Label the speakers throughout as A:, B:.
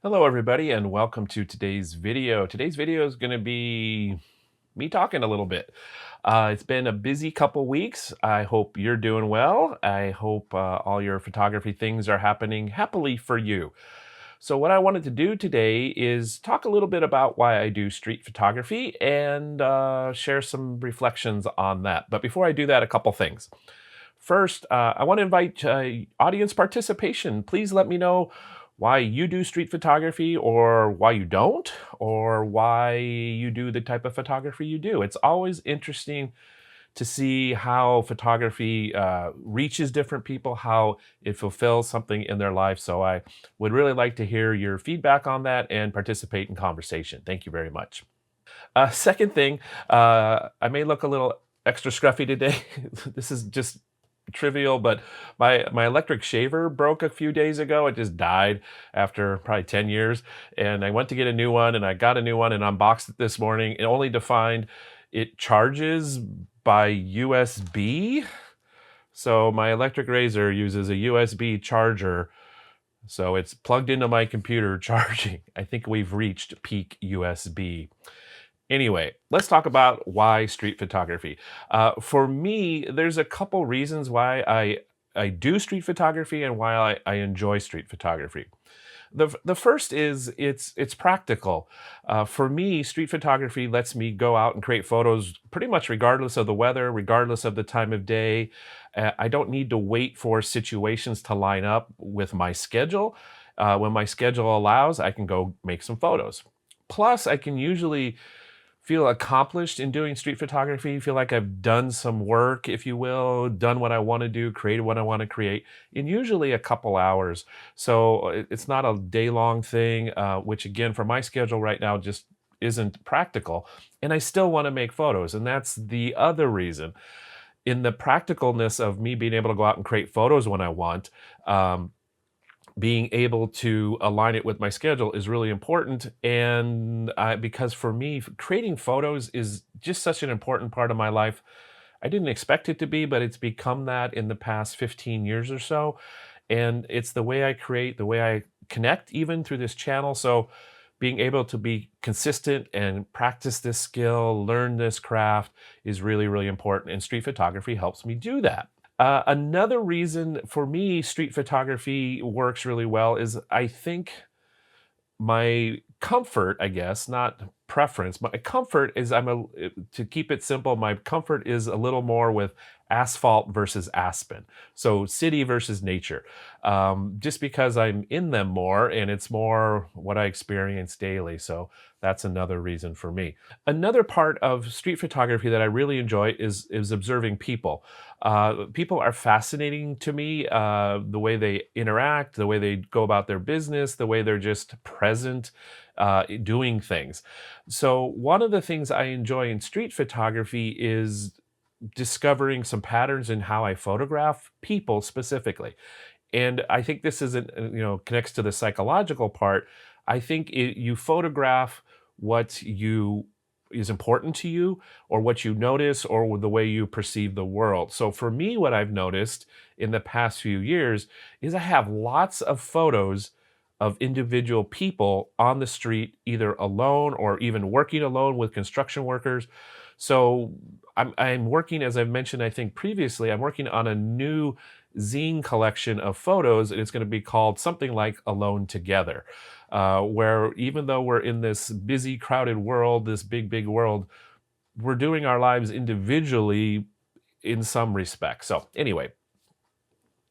A: Hello, everybody, and welcome to today's video. Today's video is going to be me talking a little bit. It's been a busy couple weeks. I hope you're doing well. I hope all your photography things are happening happily for you. So, what I wanted to do today is talk a little bit about why I do street photography and share some reflections on that. But before I do that, a couple things. First, I want to invite audience participation. Please let me know why you do street photography or why you don't, or why you do the type of photography you do. It's always interesting to see how photography reaches different people, how it fulfills something in their life. So I would really like to hear your feedback on that and participate in conversation. Thank you very much. Second thing, I may look a little extra scruffy today. This is just trivial, but my electric shaver broke a few days ago. It just died after probably 10 years. And I went to get a new one and I got a new one and unboxed it this morning, and only to find it charges by USB. So my electric razor uses a USB charger. So it's plugged into my computer charging. I think we've reached peak USB. Anyway, let's talk about why street photography. For me, there's a couple reasons why I do street photography and why I enjoy street photography. The first is it's practical. For me, street photography lets me go out and create photos pretty much regardless of the weather, regardless of the time of day. I don't need to wait for situations to line up with my schedule. When my schedule allows, I can go make some photos. Plus, I can usually feel accomplished in doing street photography, feel like I've done some work, if you will, done what I want to do, created what I want to create in usually a couple hours. So it's not a day long thing, which again, for my schedule right now, just isn't practical. And I still want to make photos. And that's the other reason. In the practicalness of me being able to go out and create photos when I want, being able to align it with my schedule is really important. And because for me, creating photos is just such an important part of my life. I didn't expect it to be, but it's become that in the past 15 years or so. And it's the way I create, the way I connect, even through this channel. So being able to be consistent and practice this skill, learn this craft is really, really important. And street photography helps me do that. Another reason for me street photography works really well is I think my comfort, I guess, not preference, my comfort is to keep it simple, my comfort is a little more with asphalt versus aspen. So city versus nature. Just because I'm in them more and it's more what I experience daily. So that's another reason for me. Another part of street photography that I really enjoy is observing people. People are fascinating to me, the way they interact, the way they go about their business, the way they're just present, doing things. So, one of the things I enjoy in street photography is discovering some patterns in how I photograph people specifically. And I think this isn't, connects to the psychological part. I think you photograph what you is important to you or what you notice or the way you perceive the world. So for me, what I've noticed in the past few years is I have lots of photos of individual people on the street, either alone or even working alone with construction workers. So I'm working, as I've mentioned, I think previously, I'm working on a new zine collection of photos, and it's going to be called something like Alone Together, where even though we're in this busy, crowded world, this big, big world, we're doing our lives individually in some respects. So, anyway,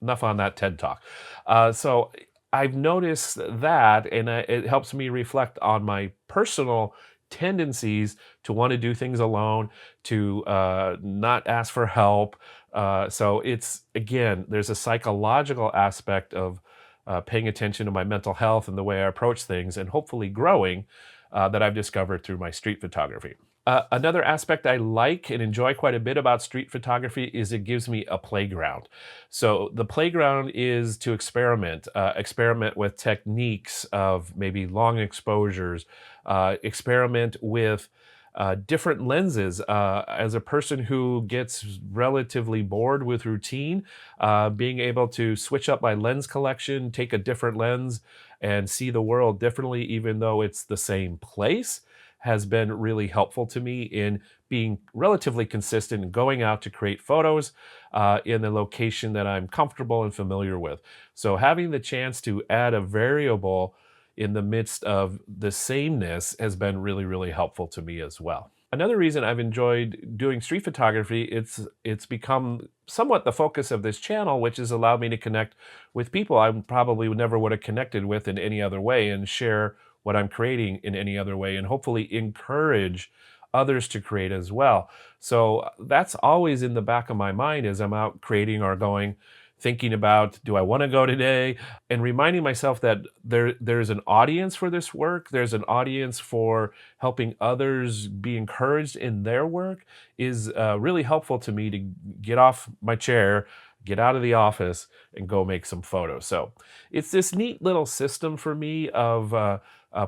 A: enough on that TED talk. So, I've noticed that, and it helps me reflect on my personal tendencies to want to do things alone, to not ask for help. So it's again, there's a psychological aspect of paying attention to my mental health and the way I approach things, and hopefully growing that I've discovered through my street photography. Another aspect I like and enjoy quite a bit about street photography is it gives me a playground. So the playground is to experiment with techniques of maybe long exposures, experiment with different lenses. As a person who gets relatively bored with routine, being able to switch up my lens collection, take a different lens, and see the world differently, even though it's the same place, has been really helpful to me in being relatively consistent and going out to create photos in the location that I'm comfortable and familiar with. So having the chance to add a variable in the midst of the sameness has been really, really helpful to me as well. Another reason I've enjoyed doing street photography, it's become somewhat the focus of this channel, which has allowed me to connect with people I probably never would have connected with in any other way, and share what I'm creating in any other way, and hopefully encourage others to create as well. So that's always in the back of my mind as I'm out creating or going, thinking about, do I want to go today? And reminding myself that there's an audience for this work. There's an audience for helping others be encouraged in their work is really helpful to me to get off my chair, get out of the office, and go make some photos. So it's this neat little system for me of a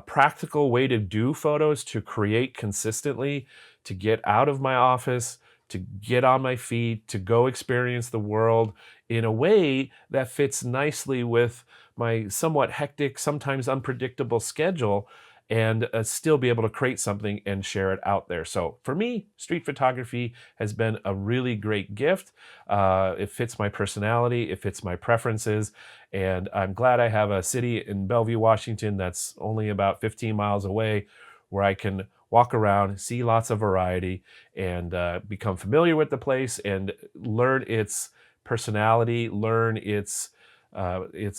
A: practical way to do photos, to create consistently, to get out of my office, to get on my feet, to go experience the world in a way that fits nicely with my somewhat hectic, sometimes unpredictable schedule, and still be able to create something and share it out there. So for me, street photography has been a really great gift. It fits my personality, it fits my preferences, and I'm glad I have a city in Bellevue, Washington that's only about 15 miles away where I can walk around, see lots of variety, and become familiar with the place and learn its personality, learn its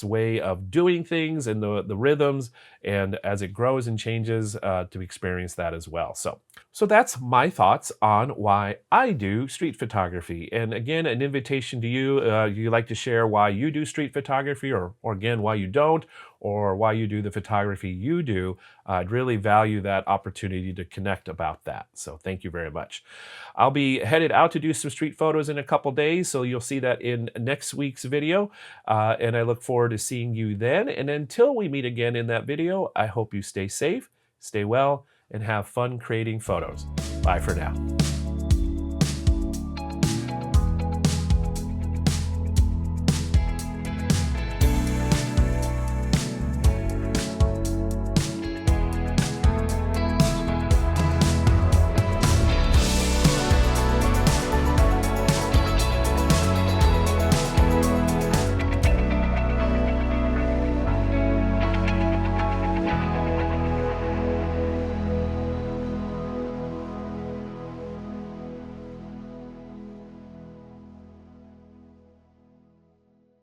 A: way of doing things and the rhythms, and as it grows and changes, to experience that as well. So that's my thoughts on why I do street photography. And again, an invitation to you. You like to share why you do street photography, or again why you don't, or why you do the photography you do. I'd really value that opportunity to connect about that. So thank you very much. I'll be headed out to do some street photos in a couple days, so you'll see that in next week's video. And I look forward to seeing you then. And until we meet again in that video, I hope you stay safe, stay well, and have fun creating photos. Bye for now.